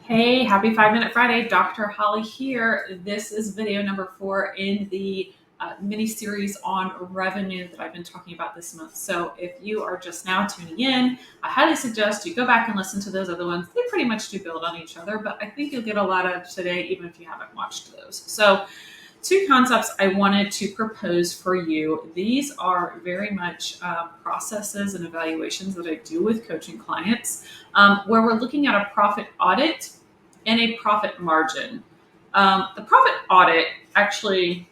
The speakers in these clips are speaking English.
Hey, happy 5 Minute Friday. Dr. Holly here. This is video number 4 in the mini series on revenue that I've been talking about this month. So if you are just now tuning in, I highly suggest you go back and listen to those other ones. They pretty much do build on each other, but I think you'll get a lot out of today, even if you haven't watched those. So two concepts I wanted to propose for you. These are very much processes and evaluations that I do with coaching clients, where we're looking at a profit audit and a profit margin. The profit audit, actually,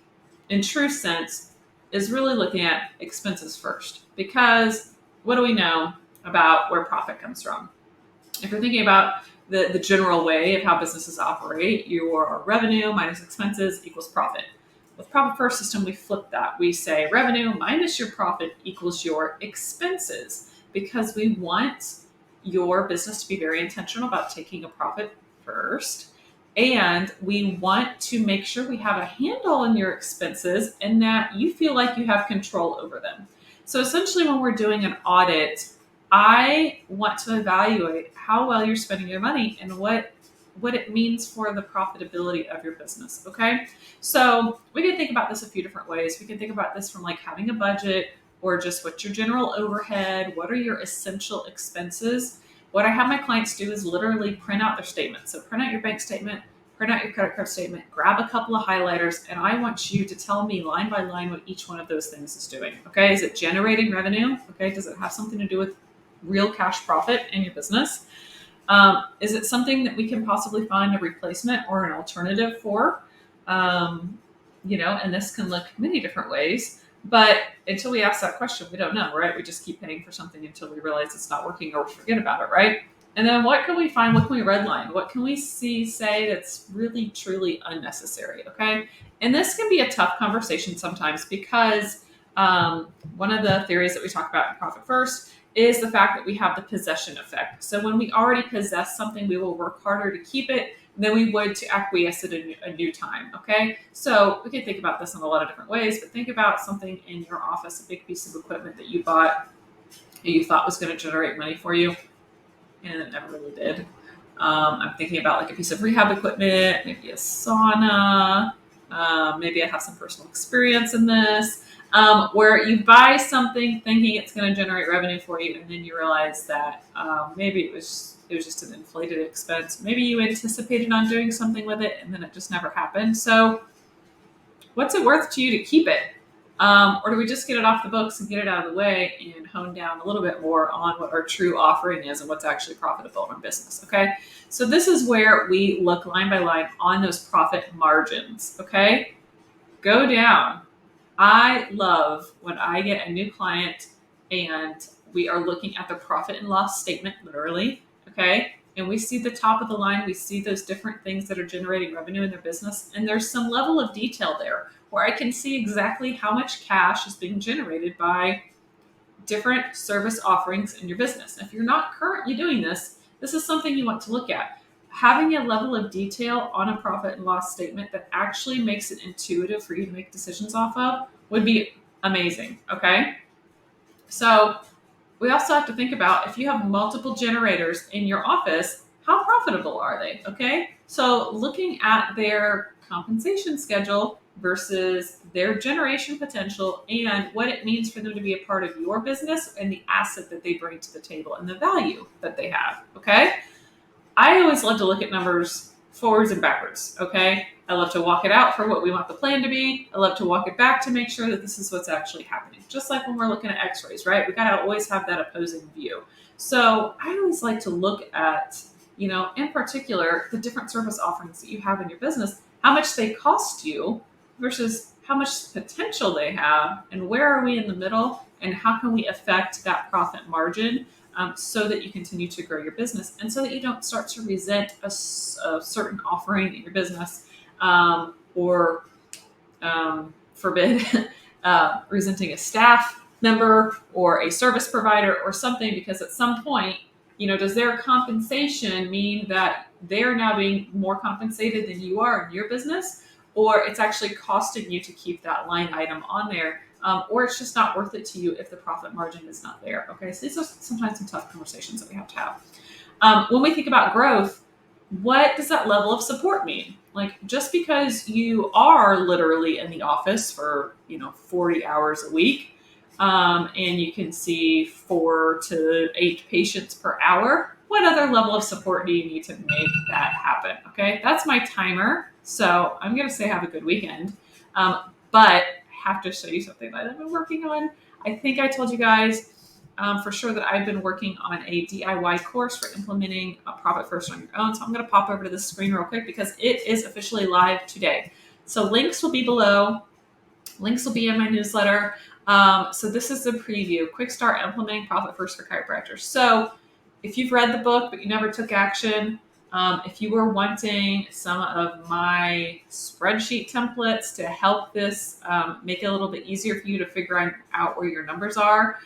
in true sense, is really looking at expenses first, because what do we know about where profit comes from? If you're thinking about the general way of how businesses operate, your revenue minus expenses equals profit. With Profit First system, we flip that. We say revenue minus your profit equals your expenses, because we want your business to be very intentional about taking a profit first. And we want to make sure we have a handle on your expenses and that you feel like you have control over them. So essentially, when we're doing an audit, I want to evaluate how well you're spending your money and what it means for the profitability of your business. Okay. So we can think about this a few different ways. We can think about this from like having a budget, or just what's your general overhead? What are your essential expenses? What I have my clients do is literally print out their statement. So print out your bank statement, print out your credit card statement, grab a couple of highlighters, and I want you to tell me line by line what each one of those things is doing. Okay. Is it generating revenue? Okay. Does it have something to do with real cash profit in your business? Is it something that we can possibly find a replacement or an alternative for? And this can look many different ways. But until we ask that question, we don't know, right? We just keep paying for something until we realize it's not working or we forget about it, right? And then what can we find? What can we redline? What can we say that's really, truly unnecessary, okay? And this can be a tough conversation sometimes, because one of the theories that we talk about in Profit First is the fact that we have the possession effect. So when we already possess something, we will work harder to keep it than we would to acquiesce it a new time, okay? So we can think about this in a lot of different ways, but think about something in your office, a big piece of equipment that you bought, that you thought was going to generate money for you, and it never really did. I'm thinking about like a piece of rehab equipment, maybe a sauna. Maybe I have some personal experience in this, where you buy something thinking it's going to generate revenue for you, and then you realize that maybe it was just an inflated expense. Maybe you anticipated on doing something with it, and then it just never happened. So, what's it worth to you to keep it? Or do we just get it off the books and get it out of the way and hone down a little bit more on what our true offering is and what's actually profitable in our business? Okay. So this is where we look line by line on those profit margins. Okay. Go down. I love when I get a new client and we are looking at the profit and loss statement, literally. Okay. And we see the top of the line, we see those different things that are generating revenue in their business. And there's some level of detail there where I can see exactly how much cash is being generated by different service offerings in your business. If you're not currently doing this, this is something you want to look at. Having a level of detail on a profit and loss statement that actually makes it intuitive for you to make decisions off of would be amazing. Okay. So we also have to think about, if you have multiple generators in your office, how profitable are they? Okay. So looking at their compensation schedule versus their generation potential and what it means for them to be a part of your business and the asset that they bring to the table and the value that they have. Okay. I always love to look at numbers forwards and backwards. Okay. I love to walk it out for what we want the plan to be. I love to walk it back to make sure that this is what's actually happening. Just like when we're looking at x-rays, right? We got to always have that opposing view. So I always like to look at, in particular, the different service offerings that you have in your business, how much they cost you versus how much potential they have, and where are we in the middle, and how can we affect that profit margin so that you continue to grow your business, and so that you don't start to resent a certain offering in your business, or forbid resenting a staff member or a service provider or something, because at some point, does their compensation mean that they're now being more compensated than you are in your business, or it's actually costing you to keep that line item on there, or it's just not worth it to you if the profit margin is not there. Okay, so these are sometimes some tough conversations that we have to have. When we think about growth, what does that level of support mean? Like, just because you are literally in the office for 40 hours a week, and you can see 4 to 8 patients per hour, what other level of support do you need to make that happen? Okay, that's my timer. So I'm going to say have a good weekend. But I have to show you something that I've been working on. I think I told you guys for sure that I've been working on a DIY course for implementing a profit first on your own. So I'm going to pop over to the screen real quick because it is officially live today. So links will be below. Links will be in my newsletter. So this is the preview. Quick Start Implementing Profit First for Chiropractors. So if you've read the book but you never took action, if you were wanting some of my spreadsheet templates to help this make it a little bit easier for you to figure out where your numbers are,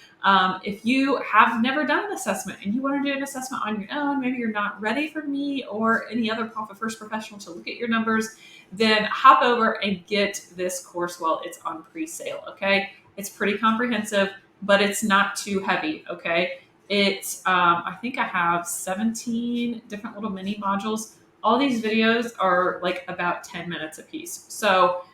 if you have never done an assessment and you want to do an assessment on your own, maybe you're not ready for me or any other Profit First professional to look at your numbers, then hop over and get this course while it's on pre-sale, okay? It's pretty comprehensive, but it's not too heavy, okay? It's, I think I have 17 different little mini modules. All these videos are like about 10 minutes a piece. So,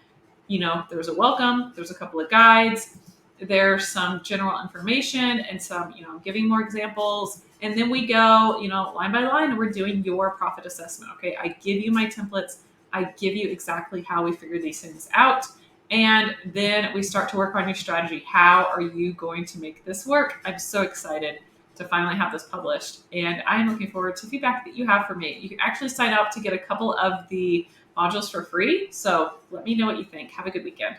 there's a welcome, there's a couple of guides, there's some general information and some, giving more examples. And then we go, line by line, and we're doing your profit assessment, okay? I give you my templates. I give you exactly how we figure these things out. And then we start to work on your strategy. How are you going to make this work? I'm so excited to finally have this published. And I'm looking forward to feedback that you have for me. You can actually sign up to get a couple of the modules for free. So let me know what you think. Have a good weekend.